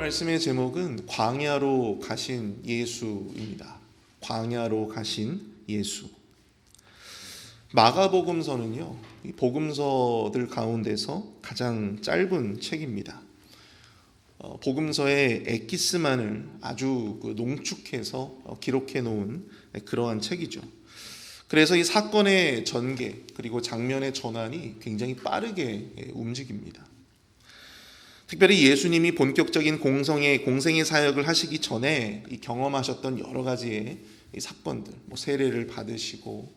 말씀의 제목은 광야로 가신 예수입니다. 광야로 가신 예수. 마가복음서는요, 이 복음서들 가운데서 가장 짧은 책입니다. 복음서의 엑기스만을 아주 농축해서 기록해 놓은 그러한 책이죠. 그래서 이 사건의 전개 그리고 장면의 전환이 굉장히 빠르게 움직입니다. 특별히 예수님이 본격적인 공생의 사역을 하시기 전에 경험하셨던 여러 가지의 사건들, 세례를 받으시고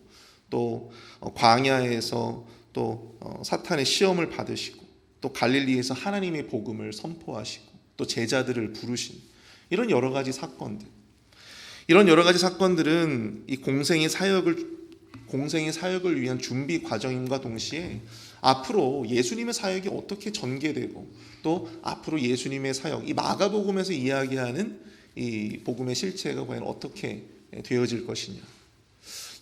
또 광야에서 또 사탄의 시험을 받으시고 또 갈릴리에서 하나님의 복음을 선포하시고 또 제자들을 부르신 이런 여러 가지 사건들, 이런 여러 가지 사건들은 이 공생의 사역을 위한 준비 과정임과 동시에 앞으로 예수님의 사역이 어떻게 전개되고 또 앞으로 예수님의 사역, 이 마가복음에서 이야기하는 이 복음의 실체가 과연 어떻게 되어질 것이냐.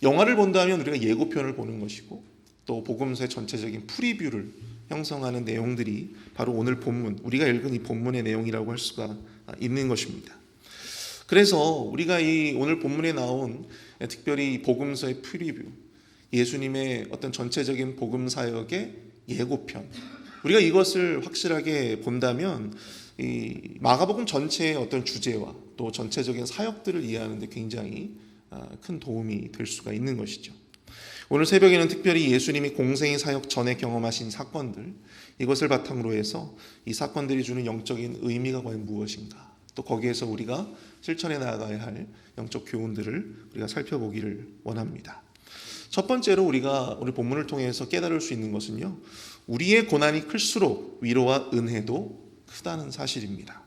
영화를 본다면 우리가 예고편을 보는 것이고 또 복음서의 전체적인 프리뷰를 형성하는 내용들이 바로 오늘 본문, 우리가 읽은 이 본문의 내용이라고 할 수가 있는 것입니다. 그래서 우리가 이 오늘 본문에 나온 특별히 복음서의 프리뷰, 예수님의 어떤 전체적인 복음 사역의 예고편, 우리가 이것을 확실하게 본다면 이 마가복음 전체의 어떤 주제와 또 전체적인 사역들을 이해하는 데 굉장히 큰 도움이 될 수가 있는 것이죠. 오늘 새벽에는 특별히 예수님이 공생의 사역 전에 경험하신 사건들, 이것을 바탕으로 해서 이 사건들이 주는 영적인 의미가 과연 무엇인가, 또 거기에서 우리가 실천해 나가야 할 영적 교훈들을 우리가 살펴보기를 원합니다. 첫 번째로 우리가 오늘 본문을 통해서 깨달을 수 있는 것은요, 우리의 고난이 클수록 위로와 은혜도 크다는 사실입니다.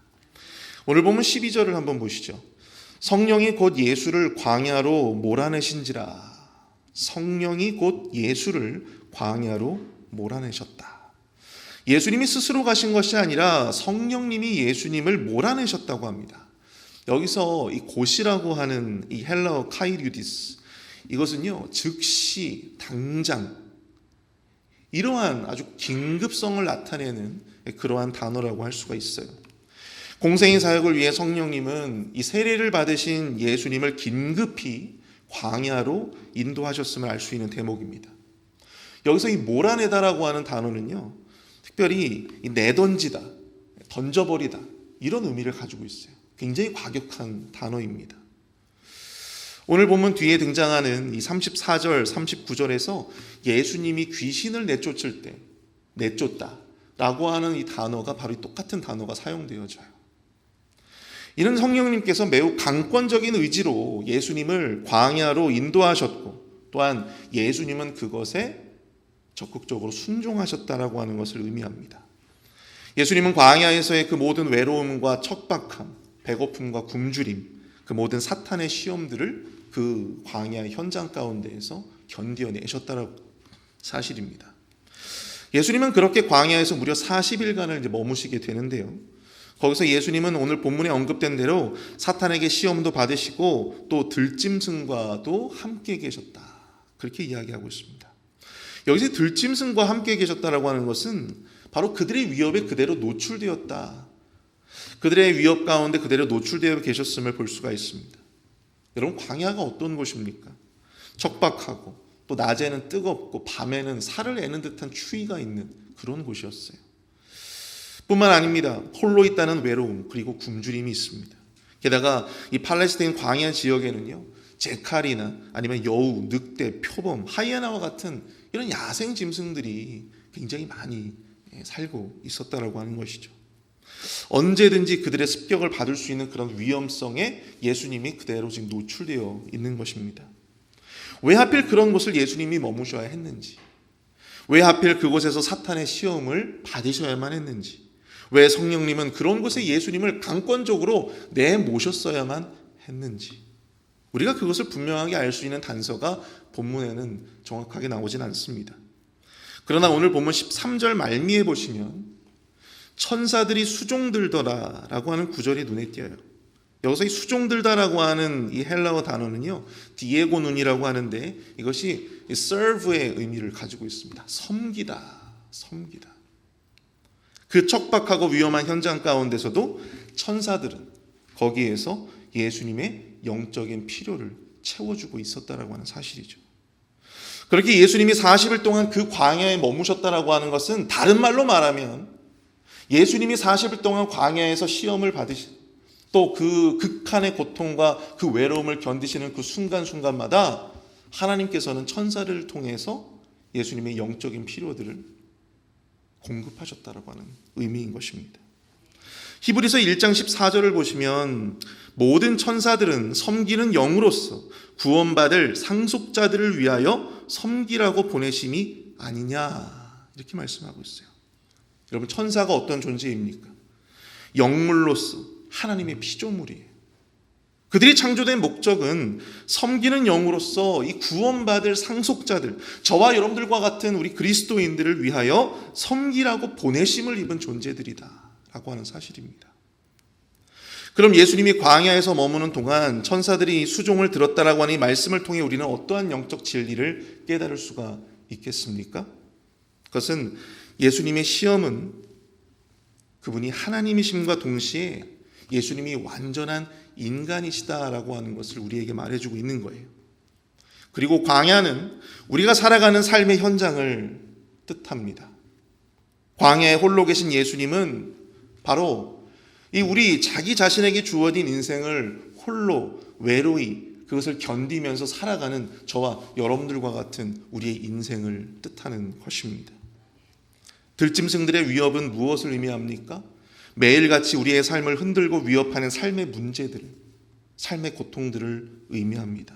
오늘 본문 12절을 한번 보시죠. 성령이 곧 예수를 광야로 몰아내신지라. 성령이 곧 예수를 광야로 몰아내셨다. 예수님이 스스로 가신 것이 아니라 성령님이 예수님을 몰아내셨다고 합니다. 여기서 이 곧이라고 하는 이 헬라어 카이류디스, 이것은요 즉시, 당장, 이러한 아주 긴급성을 나타내는 그러한 단어라고 할 수가 있어요. 공생의 사역을 위해 성령님은 이 세례를 받으신 예수님을 긴급히 광야로 인도하셨음을 알 수 있는 대목입니다. 여기서 이 몰아내다라고 하는 단어는요, 특별히 이 내던지다, 던져버리다, 이런 의미를 가지고 있어요. 굉장히 과격한 단어입니다. 오늘 본문 뒤에 등장하는 이 34절, 39절에서 예수님이 귀신을 내쫓을 때 내쫓다라고 하는 이 단어가 바로 이 똑같은 단어가 사용되어져요. 이는 성령님께서 매우 강권적인 의지로 예수님을 광야로 인도하셨고 또한 예수님은 그것에 적극적으로 순종하셨다라고 하는 것을 의미합니다. 예수님은 광야에서의 그 모든 외로움과 척박함, 배고픔과 굶주림, 그 모든 사탄의 시험들을 그 광야의 현장 가운데에서 견뎌내셨다라고 사실입니다. 예수님은 그렇게 광야에서 무려 40일간을 머무시게 되는데요. 거기서 예수님은 오늘 본문에 언급된 대로 사탄에게 시험도 받으시고 또 들짐승과도 함께 계셨다, 그렇게 이야기하고 있습니다. 여기서 들짐승과 함께 계셨다라고 하는 것은 바로 그들의 위협에 그대로 노출되었다, 그들의 위협 가운데 그대로 노출되어 계셨음을 볼 수가 있습니다. 여러분, 광야가 어떤 곳입니까? 척박하고 또 낮에는 뜨겁고 밤에는 살을 내는 듯한 추위가 있는 그런 곳이었어요. 뿐만 아닙니다. 홀로 있다는 외로움 그리고 굶주림이 있습니다. 게다가 이 팔레스타인 광야 지역에는요, 제칼이나 아니면 여우, 늑대, 표범, 하이에나와 같은 이런 야생 짐승들이 굉장히 많이 살고 있었다라고 하는 것이죠. 언제든지 그들의 습격을 받을 수 있는 그런 위험성에 예수님이 그대로 지금 노출되어 있는 것입니다. 왜 하필 그런 곳을 예수님이 머무셔야 했는지, 왜 하필 그곳에서 사탄의 시험을 받으셔야만 했는지, 왜 성령님은 그런 곳에 예수님을 강권적으로 내모셨어야만 했는지, 우리가 그것을 분명하게 알 수 있는 단서가 본문에는 정확하게 나오진 않습니다. 그러나 오늘 본문 13절 말미에 보시면 천사들이 수종들더라 라고 하는 구절이 눈에 띄어요. 여기서 이 수종들다라고 하는 이 헬라어 단어는요, 디에고눈이라고 하는데 이것이 serve의 의미를 가지고 있습니다. 섬기다. 그 척박하고 위험한 현장 가운데서도 천사들은 거기에서 예수님의 영적인 필요를 채워주고 있었다라고 하는 사실이죠. 그렇게 예수님이 40일 동안 그 광야에 머무셨다라고 하는 것은 다른 말로 말하면 예수님이 40일 동안 광야에서 시험을 받으신 또 그 극한의 고통과 그 외로움을 견디시는 그 순간순간마다 하나님께서는 천사를 통해서 예수님의 영적인 필요들을 공급하셨다라고 하는 의미인 것입니다. 히브리서 1장 14절을 보시면 모든 천사들은 섬기는 영으로서 구원받을 상속자들을 위하여 섬기라고 보내심이 아니냐 이렇게 말씀하고 있어요. 여러분 천사가 어떤 존재입니까? 영물로서 하나님의 피조물이에요. 그들이 창조된 목적은 섬기는 영으로서 이 구원받을 상속자들, 저와 여러분들과 같은 우리 그리스도인들을 위하여 섬기라고 보내심을 입은 존재들이다라고 하는 사실입니다. 그럼 예수님이 광야에서 머무는 동안 천사들이 수종을 들었다라고 하는 이 말씀을 통해 우리는 어떠한 영적 진리를 깨달을 수가 있겠습니까? 그것은 예수님의 시험은 그분이 하나님이심과 동시에 예수님이 완전한 인간이시다라고 하는 것을 우리에게 말해주고 있는 거예요. 그리고 광야는 우리가 살아가는 삶의 현장을 뜻합니다. 광야에 홀로 계신 예수님은 바로 이 우리 자기 자신에게 주어진 인생을 홀로 외로이 그것을 견디면서 살아가는 저와 여러분들과 같은 우리의 인생을 뜻하는 것입니다. 들짐승들의 위협은 무엇을 의미합니까? 매일같이 우리의 삶을 흔들고 위협하는 삶의 문제들, 삶의 고통들을 의미합니다.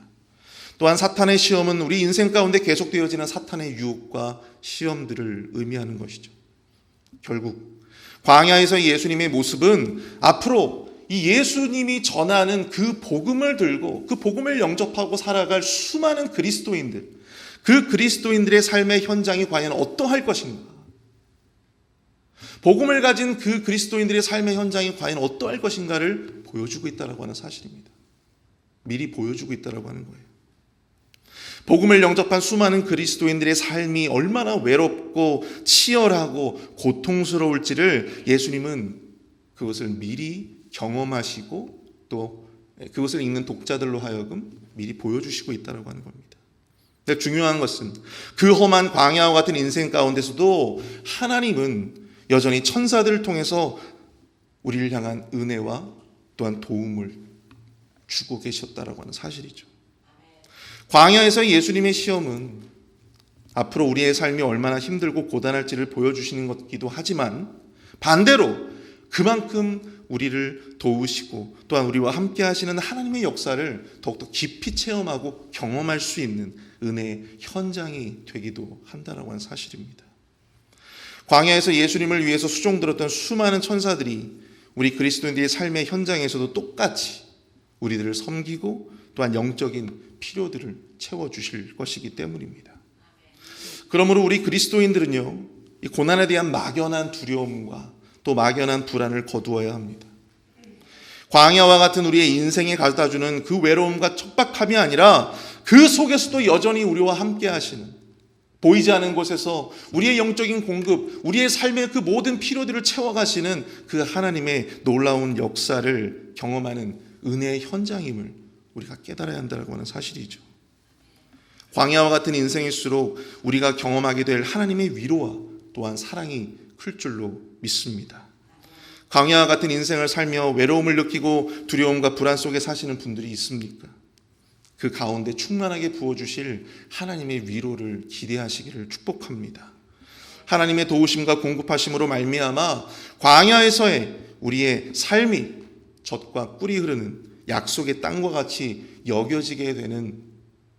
또한 사탄의 시험은 우리 인생 가운데 계속되어지는 사탄의 유혹과 시험들을 의미하는 것이죠. 결국 광야에서 예수님의 모습은 앞으로 이 예수님이 전하는 그 복음을 들고 그 복음을 영접하고 살아갈 수많은 그리스도인들, 그 그리스도인들의 삶의 현장이 과연 어떠할 것인가? 복음을 가진 그 그리스도인들의 삶의 현장이 과연 어떠할 것인가를 보여주고 있다고 하는 사실입니다. 미리 보여주고 있다고 하는 거예요. 복음을 영접한 수많은 그리스도인들의 삶이 얼마나 외롭고 치열하고 고통스러울지를 예수님은 그것을 미리 경험하시고 또 그것을 읽는 독자들로 하여금 미리 보여주시고 있다고 하는 겁니다. 근데 중요한 것은 그 험한 광야와 같은 인생 가운데서도 하나님은 여전히 천사들을 통해서 우리를 향한 은혜와 또한 도움을 주고 계셨다라고 하는 사실이죠. 광야에서 예수님의 시험은 앞으로 우리의 삶이 얼마나 힘들고 고단할지를 보여주시는 것이기도 하지만 반대로 그만큼 우리를 도우시고 또한 우리와 함께 하시는 하나님의 역사를 더욱더 깊이 체험하고 경험할 수 있는 은혜의 현장이 되기도 한다라고 하는 사실입니다. 광야에서 예수님을 위해서 수종들었던 수많은 천사들이 우리 그리스도인들의 삶의 현장에서도 똑같이 우리들을 섬기고 또한 영적인 필요들을 채워주실 것이기 때문입니다. 그러므로 우리 그리스도인들은요, 이 고난에 대한 막연한 두려움과 또 막연한 불안을 거두어야 합니다. 광야와 같은 우리의 인생에 가져다주는 그 외로움과 척박함이 아니라 그 속에서도 여전히 우리와 함께 하시는, 보이지 않는 곳에서 우리의 영적인 공급, 우리의 삶의 그 모든 필요들을 채워가시는 그 하나님의 놀라운 역사를 경험하는 은혜의 현장임을 우리가 깨달아야 한다고 하는 사실이죠. 광야와 같은 인생일수록 우리가 경험하게 될 하나님의 위로와 또한 사랑이 클 줄로 믿습니다. 광야와 같은 인생을 살며 외로움을 느끼고 두려움과 불안 속에 사시는 분들이 있습니까? 그 가운데 충만하게 부어주실 하나님의 위로를 기대하시기를 축복합니다. 하나님의 도우심과 공급하심으로 말미암아 광야에서의 우리의 삶이 젖과 꿀이 흐르는 약속의 땅과 같이 여겨지게 되는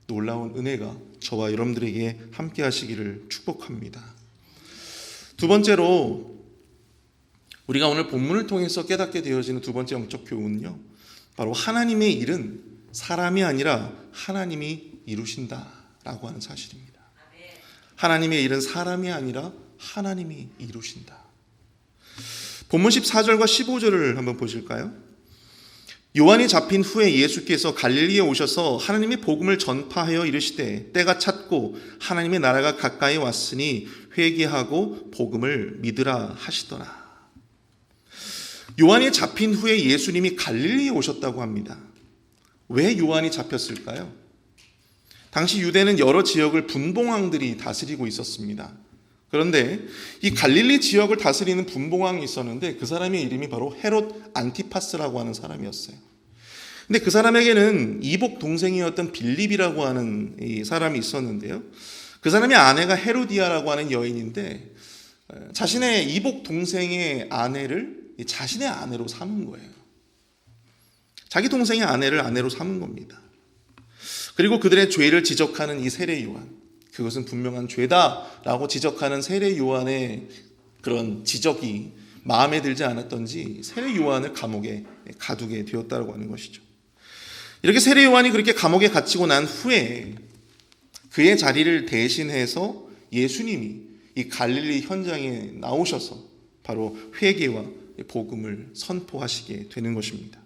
놀라운 은혜가 저와 여러분들에게 함께 하시기를 축복합니다. 두 번째로 우리가 오늘 본문을 통해서 깨닫게 되어지는 두 번째 영적 교훈은요, 바로 하나님의 일은 사람이 아니라 하나님이 이루신다라고 하는 사실입니다. 하나님의 일은 사람이 아니라 하나님이 이루신다. 본문 14절과 15절을 한번 보실까요? 요한이 잡힌 후에 예수께서 갈릴리에 오셔서 하나님의 복음을 전파하여 이르시되 때가 찼고 하나님의 나라가 가까이 왔으니 회개하고 복음을 믿으라 하시더라. 요한이 잡힌 후에 예수님이 갈릴리에 오셨다고 합니다. 왜 요한이 잡혔을까요? 당시 유대는 여러 지역을 분봉왕들이 다스리고 있었습니다. 그런데 이 갈릴리 지역을 다스리는 분봉왕이 있었는데 그 사람의 이름이 바로 헤롯 안티파스라고 하는 사람이었어요. 근데 그 사람에게는 이복 동생이었던 빌립이라고 하는 이 사람이 있었는데요. 그 사람의 아내가 헤로디아라고 하는 여인인데 자신의 이복 동생의 아내를 자신의 아내로 삼은 거예요. 자기 동생의 아내를 아내로 삼은 겁니다. 그리고 그들의 죄를 지적하는 이 세례 요한, 그것은 분명한 죄다라고 지적하는 세례 요한의 그런 지적이 마음에 들지 않았던지 세례 요한을 감옥에 가두게 되었다고 하는 것이죠. 이렇게 세례 요한이 그렇게 감옥에 갇히고 난 후에 그의 자리를 대신해서 예수님이 이 갈릴리 현장에 나오셔서 바로 회개와 복음을 선포하시게 되는 것입니다.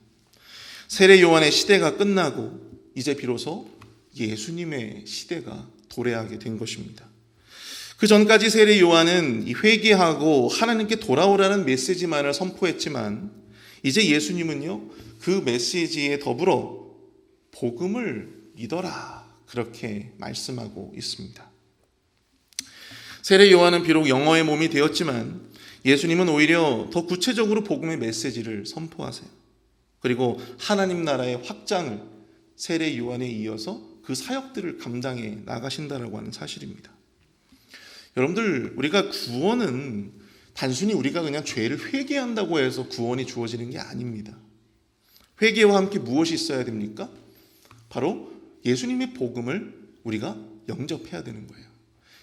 세례 요한의 시대가 끝나고 이제 비로소 예수님의 시대가 도래하게 된 것입니다. 그 전까지 세례 요한은 회개하고 하나님께 돌아오라는 메시지만을 선포했지만 이제 예수님은요, 그 메시지에 더불어 복음을 믿어라, 그렇게 말씀하고 있습니다. 세례 요한은 비록 영어의 몸이 되었지만 예수님은 오히려 더 구체적으로 복음의 메시지를 선포하세요. 그리고 하나님 나라의 확장을 세례 요한에 이어서 그 사역들을 감당해 나가신다라고 하는 사실입니다. 여러분들, 우리가 구원은 단순히 우리가 그냥 죄를 회개한다고 해서 구원이 주어지는 게 아닙니다. 회개와 함께 무엇이 있어야 됩니까? 바로 예수님의 복음을 우리가 영접해야 되는 거예요.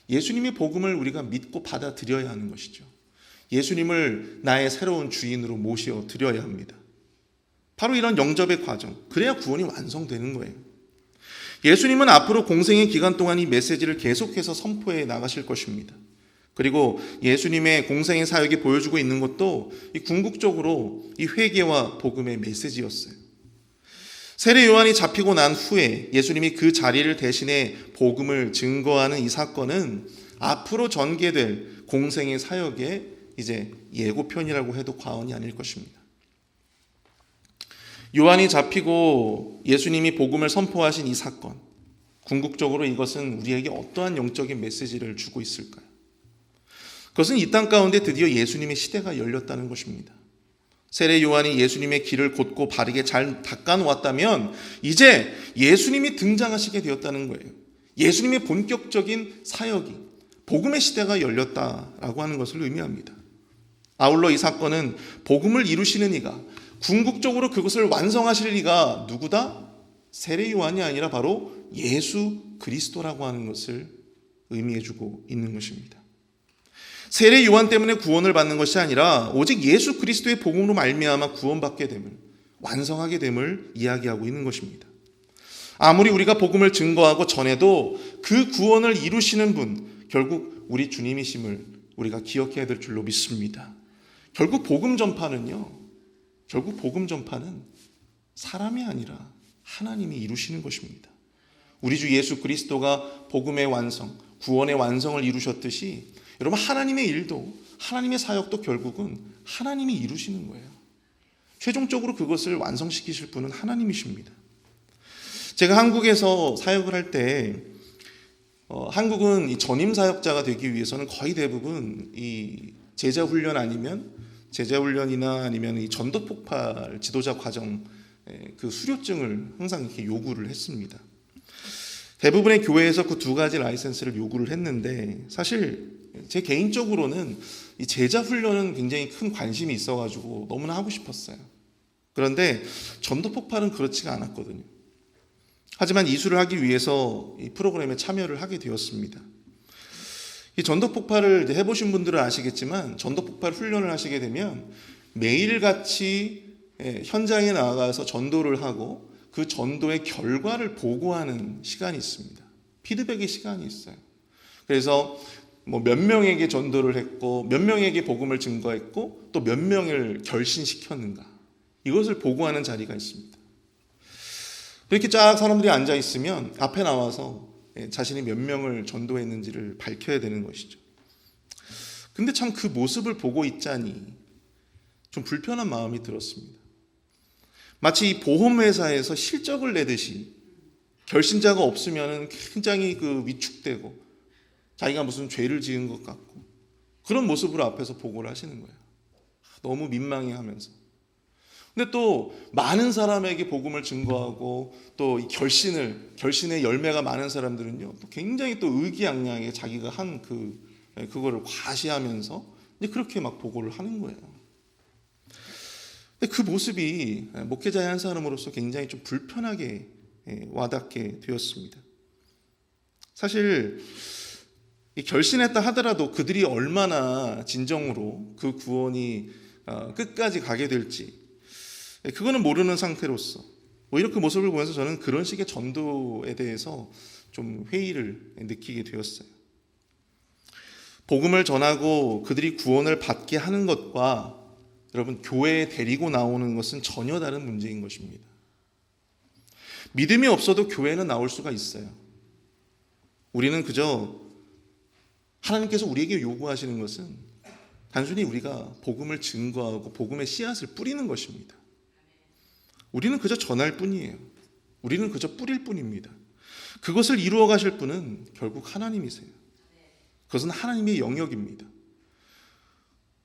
예수님의 복음을 우리가 믿고 받아들여야 하는 것이죠. 예수님을 나의 새로운 주인으로 모셔 드려야 합니다. 바로 이런 영접의 과정, 그래야 구원이 완성되는 거예요. 예수님은 앞으로 공생의 기간 동안 이 메시지를 계속해서 선포해 나가실 것입니다. 그리고 예수님의 공생의 사역이 보여주고 있는 것도 이 궁극적으로 이 회개와 복음의 메시지였어요. 세례 요한이 잡히고 난 후에 예수님이 그 자리를 대신해 복음을 증거하는 이 사건은 앞으로 전개될 공생의 사역의 이제 예고편이라고 해도 과언이 아닐 것입니다. 요한이 잡히고 예수님이 복음을 선포하신 이 사건, 궁극적으로 이것은 우리에게 어떠한 영적인 메시지를 주고 있을까요? 그것은 이 땅 가운데 드디어 예수님의 시대가 열렸다는 것입니다. 세례 요한이 예수님의 길을 곧고 바르게 잘 닦아놓았다면 이제 예수님이 등장하시게 되었다는 거예요. 예수님의 본격적인 사역이, 복음의 시대가 열렸다라고 하는 것을 의미합니다. 아울러 이 사건은 복음을 이루시는 이가, 궁극적으로 그것을 완성하실 이가 누구다? 세례 요한이 아니라 바로 예수 그리스도라고 하는 것을 의미해주고 있는 것입니다. 세례 요한 때문에 구원을 받는 것이 아니라 오직 예수 그리스도의 복음으로 말미암아 구원받게 됨을, 완성하게 됨을 이야기하고 있는 것입니다. 아무리 우리가 복음을 증거하고 전해도 그 구원을 이루시는 분, 결국 우리 주님이심을 우리가 기억해야 될 줄로 믿습니다. 결국 복음 전파는 사람이 아니라 하나님이 이루시는 것입니다. 우리 주 예수 그리스도가 복음의 완성, 구원의 완성을 이루셨듯이 여러분, 하나님의 일도, 하나님의 사역도 결국은 하나님이 이루시는 거예요. 최종적으로 그것을 완성시키실 분은 하나님이십니다. 제가 한국에서 사역을 할 때 한국은 이 전임 사역자가 되기 위해서는 거의 대부분 이 제자 훈련이나 아니면 이 전도 폭발 지도자 과정 그 수료증을 항상 이렇게 요구를 했습니다. 대부분의 교회에서 그 두 가지 라이센스를 요구를 했는데 사실 제 개인적으로는 이 제자 훈련은 굉장히 큰 관심이 있어가지고 너무나 하고 싶었어요. 그런데 전도 폭발은 그렇지가 않았거든요. 하지만 이수를 하기 위해서 이 프로그램에 참여를 하게 되었습니다. 이 전도 폭발을 해보신 분들은 아시겠지만 전도 폭발 훈련을 하시게 되면 매일같이 현장에 나가서 전도를 하고 그 전도의 결과를 보고하는 시간이 있습니다. 피드백의 시간이 있어요. 그래서 몇 명에게 전도를 했고 몇 명에게 복음을 증거했고 또 몇 명을 결신시켰는가, 이것을 보고하는 자리가 있습니다. 이렇게 쫙 사람들이 앉아 있으면 앞에 나와서 자신이 몇 명을 전도했는지를 밝혀야 되는 것이죠. 근데 참 그 모습을 보고 있자니 좀 불편한 마음이 들었습니다. 마치 이 보험회사에서 실적을 내듯이 결신자가 없으면 굉장히 위축되고 자기가 무슨 죄를 지은 것 같고 그런 모습으로 앞에서 보고를 하시는 거예요. 너무 민망해하면서. 근데 또 많은 사람에게 복음을 증거하고 또 이 결신의 열매가 많은 사람들은요, 또 굉장히 또 의기양양하게 자기가 한 그거를 과시하면서 이제 그렇게 막 보고를 하는 거예요. 근데 그 모습이 목회자의 한 사람으로서 굉장히 좀 불편하게 와닿게 되었습니다. 사실 이 결신했다 하더라도 그들이 얼마나 진정으로 그 구원이 끝까지 가게 될지 그거는 모르는 상태로서 오히려 그 모습을 보면서 저는 그런 식의 전도에 대해서 좀 회의를 느끼게 되었어요. 복음을 전하고 그들이 구원을 받게 하는 것과 여러분 교회에 데리고 나오는 것은 전혀 다른 문제인 것입니다. 믿음이 없어도 교회는 나올 수가 있어요. 우리는 그저 하나님께서 우리에게 요구하시는 것은 단순히 우리가 복음을 증거하고 복음의 씨앗을 뿌리는 것입니다. 우리는 그저 전할 뿐이에요. 우리는 그저 뿌릴 뿐입니다. 그것을 이루어 가실 분은 결국 하나님이세요. 그것은 하나님의 영역입니다.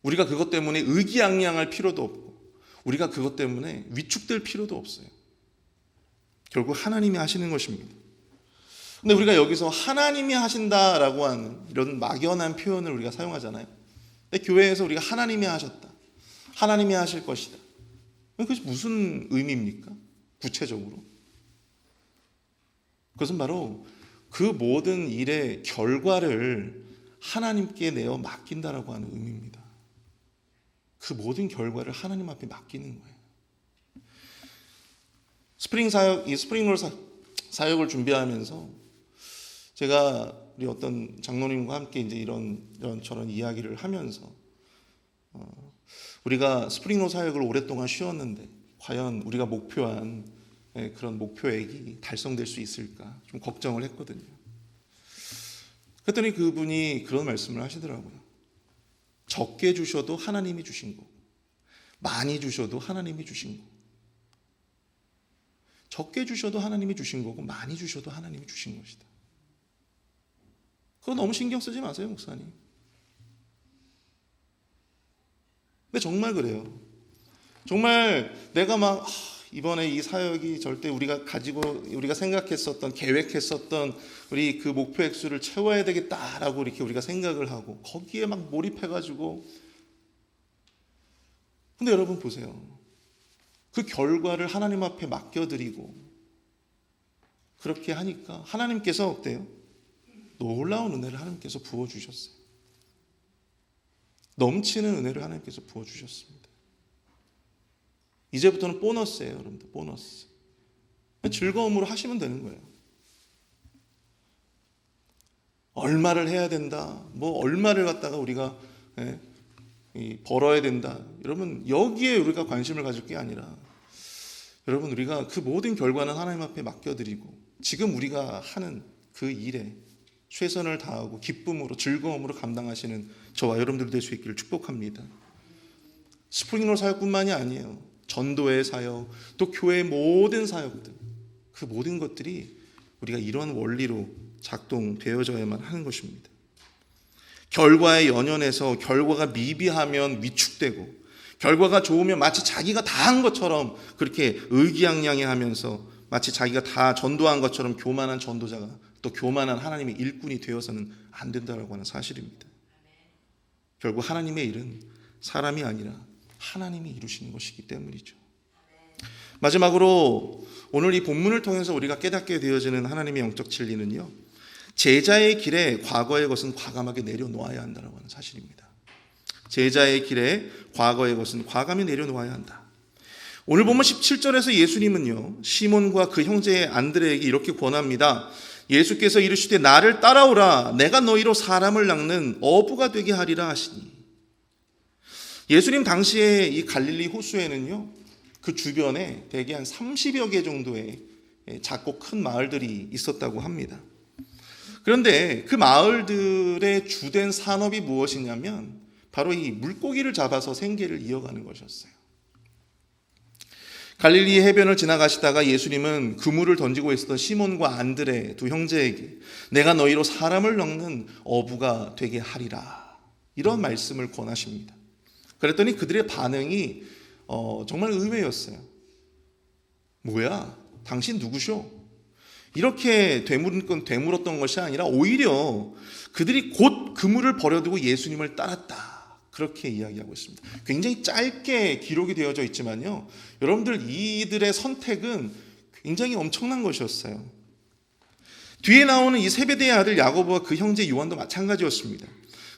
우리가 그것 때문에 의기양양할 필요도 없고 우리가 그것 때문에 위축될 필요도 없어요. 결국 하나님이 하시는 것입니다. 근데 우리가 여기서 하나님이 하신다라고 하는 이런 막연한 표현을 우리가 사용하잖아요. 근데 교회에서 우리가 하나님이 하셨다, 하나님이 하실 것이다, 그것이 무슨 의미입니까? 구체적으로 그것은 바로 그 모든 일의 결과를 하나님께 내어 맡긴다라고 하는 의미입니다. 그 모든 결과를 하나님 앞에 맡기는 거예요. 스프링롤 사역을 준비하면서 제가 우리 어떤 장로님과 함께 이제 이런저런 이야기를 하면서 우리가 스프링롤 사역을 오랫동안 쉬었는데 과연 우리가 목표한 그런 목표액이 달성될 수 있을까 좀 걱정을 했거든요. 그랬더니 그분이 그런 말씀을 하시더라고요. 적게 주셔도 하나님이 주신 거고 많이 주셔도 하나님이 주신 거고 적게 주셔도 하나님이 주신 거고 많이 주셔도 하나님이 주신 것이다. 그거 너무 신경 쓰지 마세요, 목사님. 근데 정말 그래요. 정말 내가 막 이번에 이 사역이 절대 우리가 생각했었던 계획했었던 우리 그 목표 액수를 채워야 되겠다라고 이렇게 우리가 생각을 하고 거기에 막 몰입해가지고 근데 여러분 보세요. 그 결과를 하나님 앞에 맡겨드리고 그렇게 하니까 하나님께서 어때요? 놀라운 은혜를 하나님께서 부어주셨어요. 넘치는 은혜를 하나님께서 부어주셨습니다. 이제부터는 보너스예요, 여러분들. 보너스. 즐거움으로 하시면 되는 거예요. 얼마를 해야 된다. 얼마를 갖다가 우리가 벌어야 된다. 여러분 여기에 우리가 관심을 가질 게 아니라 여러분 우리가 그 모든 결과는 하나님 앞에 맡겨드리고 지금 우리가 하는 그 일에 최선을 다하고 기쁨으로 즐거움으로 감당하시는 저와 여러분들 될 수 있기를 축복합니다. 스프링롤 사역뿐만이 아니에요. 전도의 사역, 또 교회의 모든 사역들, 그 모든 것들이 우리가 이런 원리로 작동되어져야만 하는 것입니다. 결과에 연연해서 결과가 미비하면 위축되고 결과가 좋으면 마치 자기가 다 한 것처럼 그렇게 의기양양해하면서 마치 자기가 다 전도한 것처럼 교만한 전도자가 또 교만한 하나님의 일꾼이 되어서는 안 된다고 하는 사실입니다. 결국 하나님의 일은 사람이 아니라 하나님이 이루시는 것이기 때문이죠. 마지막으로 오늘 이 본문을 통해서 우리가 깨닫게 되어지는 하나님의 영적 진리는요, 제자의 길에 과거의 것은 과감하게 내려놓아야 한다는 사실입니다. 제자의 길에 과거의 것은 과감히 내려놓아야 한다. 오늘 본문 17절에서 예수님은요, 시몬과 그 형제 안드레에게 이렇게 권합니다. 예수께서 이르시되 나를 따라오라. 내가 너희로 사람을 낚는 어부가 되게 하리라 하시니. 예수님 당시에 이 갈릴리 호수에는요, 그 주변에 대개 한 30여 개 정도의 작고 큰 마을들이 있었다고 합니다. 그런데 그 마을들의 주된 산업이 무엇이냐면 바로 이 물고기를 잡아서 생계를 이어가는 것이었어요. 갈릴리 해변을 지나가시다가 예수님은 그물을 던지고 있었던 시몬과 안드레 두 형제에게 내가 너희로 사람을 낚는 어부가 되게 하리라, 이런 말씀을 권하십니다. 그랬더니 그들의 반응이 정말 의외였어요. 뭐야? 당신 누구셔? 이렇게 되물었던 것이 아니라 오히려 그들이 곧 그물을 버려두고 예수님을 따랐다, 그렇게 이야기하고 있습니다. 굉장히 짧게 기록이 되어져 있지만요, 여러분들 이들의 선택은 굉장히 엄청난 것이었어요. 뒤에 나오는 이 세베대의 아들 야고보와 그 형제 요한도 마찬가지였습니다.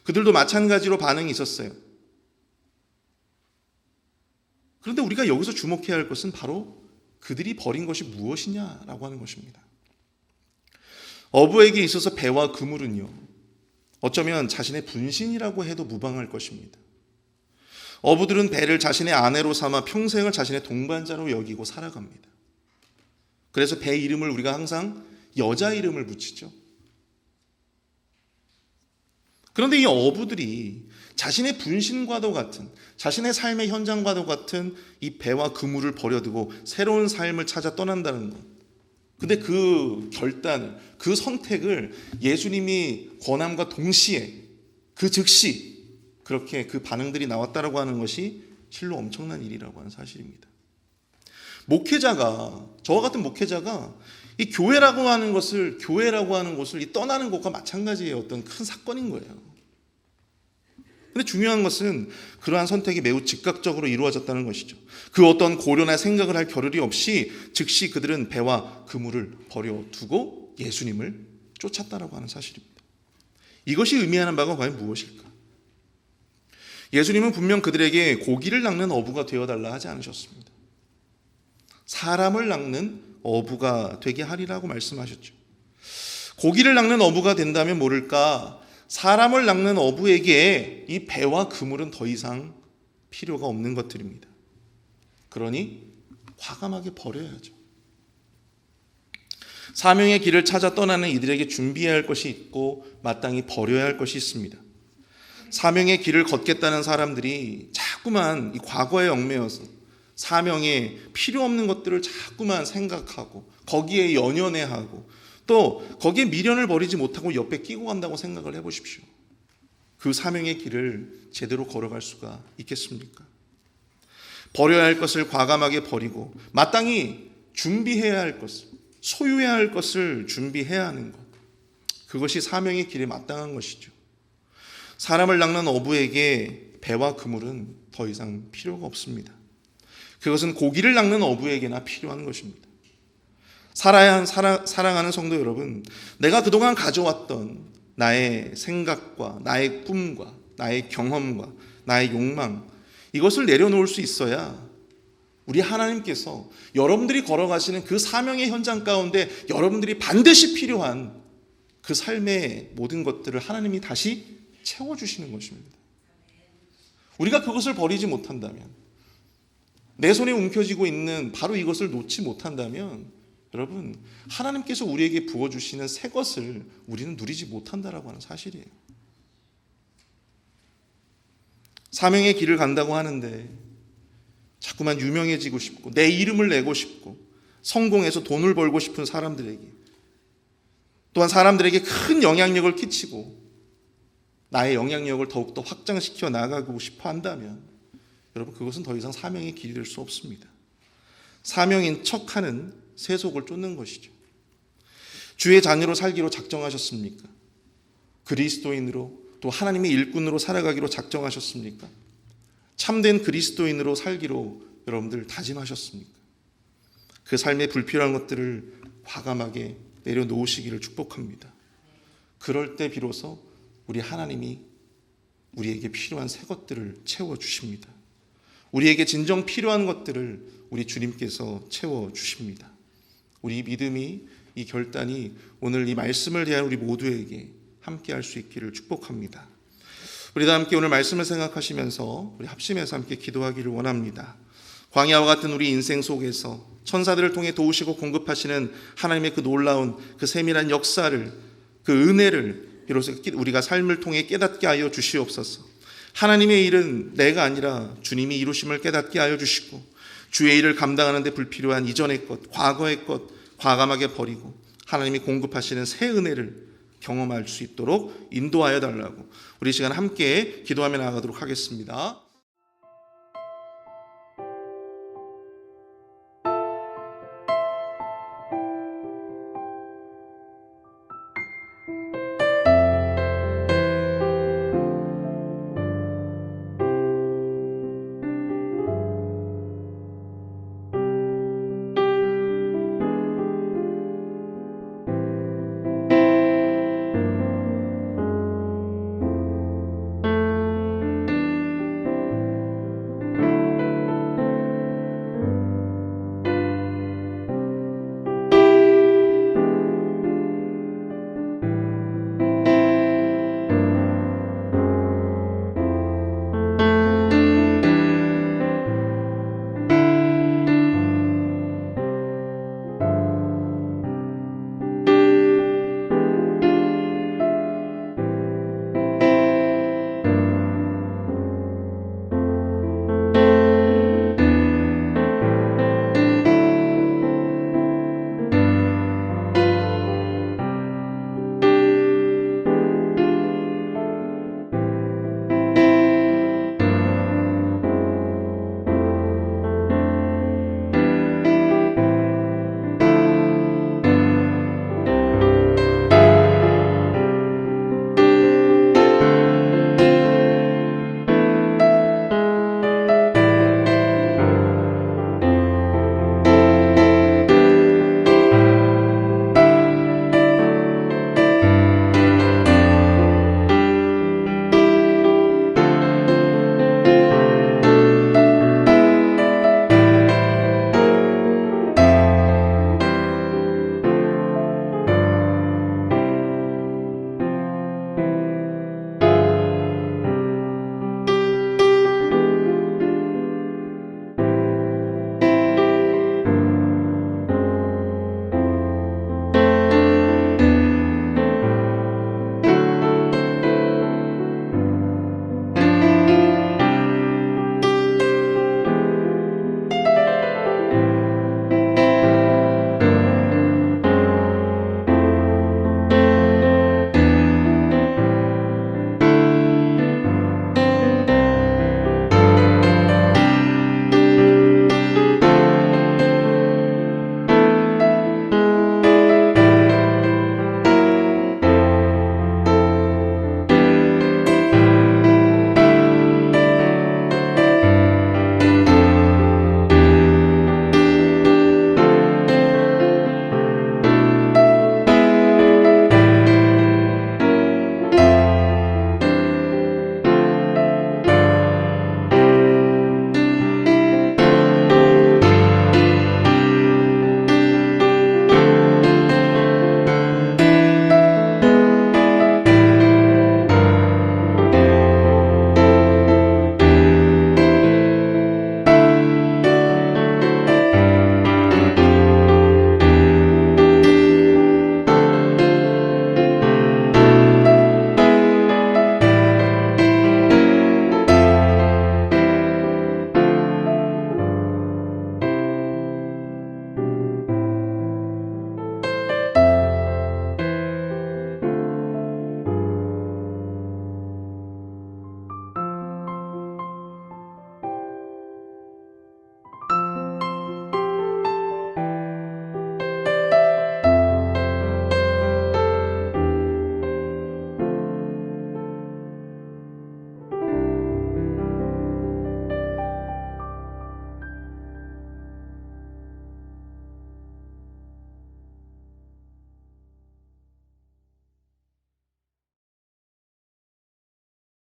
그들도 마찬가지로 반응이 있었어요. 그런데 우리가 여기서 주목해야 할 것은 바로 그들이 버린 것이 무엇이냐라고 하는 것입니다. 어부에게 있어서 배와 그물은요, 어쩌면 자신의 분신이라고 해도 무방할 것입니다. 어부들은 배를 자신의 아내로 삼아 평생을 자신의 동반자로 여기고 살아갑니다. 그래서 배 이름을 우리가 항상 여자 이름을 붙이죠. 그런데 이 어부들이 자신의 분신과도 같은, 자신의 삶의 현장과도 같은 이 배와 그물을 버려두고 새로운 삶을 찾아 떠난다는 것. 근데 그 결단을, 그 선택을 예수님이 권함과 동시에 그 즉시 그렇게 그 반응들이 나왔다라고 하는 것이 실로 엄청난 일이라고 하는 사실입니다. 목회자가, 저와 같은 목회자가 이 교회라고 하는 것을 이 떠나는 것과 마찬가지의 어떤 큰 사건인 거예요. 근데 중요한 것은 그러한 선택이 매우 즉각적으로 이루어졌다는 것이죠. 그 어떤 고려나 생각을 할 겨를이 없이 즉시 그들은 배와 그물을 버려두고 예수님을 쫓았다라고 하는 사실입니다. 이것이 의미하는 바가 과연 무엇일까? 예수님은 분명 그들에게 고기를 낚는 어부가 되어달라 하지 않으셨습니다. 사람을 낚는 어부가 되게 하리라고 말씀하셨죠. 고기를 낚는 어부가 된다면 모를까, 사람을 낚는 어부에게 이 배와 그물은 더 이상 필요가 없는 것들입니다. 그러니 과감하게 버려야죠. 사명의 길을 찾아 떠나는 이들에게 준비해야 할 것이 있고 마땅히 버려야 할 것이 있습니다. 사명의 길을 걷겠다는 사람들이 자꾸만 이 과거에 얽매여서 사명에 필요 없는 것들을 자꾸만 생각하고 거기에 연연해하고 또 거기에 미련을 버리지 못하고 옆에 끼고 간다고 생각을 해보십시오. 그 사명의 길을 제대로 걸어갈 수가 있겠습니까? 버려야 할 것을 과감하게 버리고 마땅히 준비해야 할 것을, 소유해야 할 것을 준비해야 하는 것, 그것이 사명의 길에 마땅한 것이죠. 사람을 낚는 어부에게 배와 그물은 더 이상 필요가 없습니다. 그것은 고기를 낚는 어부에게나 필요한 것입니다. 사랑하는 성도 여러분, 내가 그동안 가져왔던 나의 생각과 나의 꿈과 나의 경험과 나의 욕망, 이것을 내려놓을 수 있어야 우리 하나님께서 여러분들이 걸어가시는 그 사명의 현장 가운데 여러분들이 반드시 필요한 그 삶의 모든 것들을 하나님이 다시 채워주시는 것입니다. 우리가 그것을 버리지 못한다면, 내 손에 움켜쥐고 있는 바로 이것을 놓지 못한다면 여러분, 하나님께서 우리에게 부어주시는 새 것을 우리는 누리지 못한다라고 하는 사실이에요. 사명의 길을 간다고 하는데 자꾸만 유명해지고 싶고 내 이름을 내고 싶고 성공해서 돈을 벌고 싶은 사람들에게, 또한 사람들에게 큰 영향력을 끼치고 나의 영향력을 더욱더 확장시켜 나가고 싶어 한다면 여러분, 그것은 더 이상 사명의 길이 될 수 없습니다. 사명인 척하는 세속을 쫓는 것이죠. 주의 자녀로 살기로 작정하셨습니까? 그리스도인으로 또 하나님의 일꾼으로 살아가기로 작정하셨습니까? 참된 그리스도인으로 살기로 여러분들 다짐하셨습니까? 그 삶에 불필요한 것들을 과감하게 내려놓으시기를 축복합니다. 그럴 때 비로소 우리 하나님이 우리에게 필요한 새 것들을 채워주십니다. 우리에게 진정 필요한 것들을 우리 주님께서 채워주십니다. 우리 믿음이, 이 결단이 오늘 이 말씀을 대한 우리 모두에게 함께 할 수 있기를 축복합니다. 우리 다 함께 오늘 말씀을 생각하시면서 우리 합심해서 함께 기도하기를 원합니다. 광야와 같은 우리 인생 속에서 천사들을 통해 도우시고 공급하시는 하나님의 그 놀라운 그 세밀한 역사를, 그 은혜를 비로소 우리가 삶을 통해 깨닫게 하여 주시옵소서. 하나님의 일은 내가 아니라 주님이 이루심을 깨닫게 하여 주시고 주의 일을 감당하는 데 불필요한 이전의 것, 과거의 것 과감하게 버리고 하나님이 공급하시는 새 은혜를 경험할 수 있도록 인도하여 달라고 우리 시간 함께 기도하며 나아가도록 하겠습니다.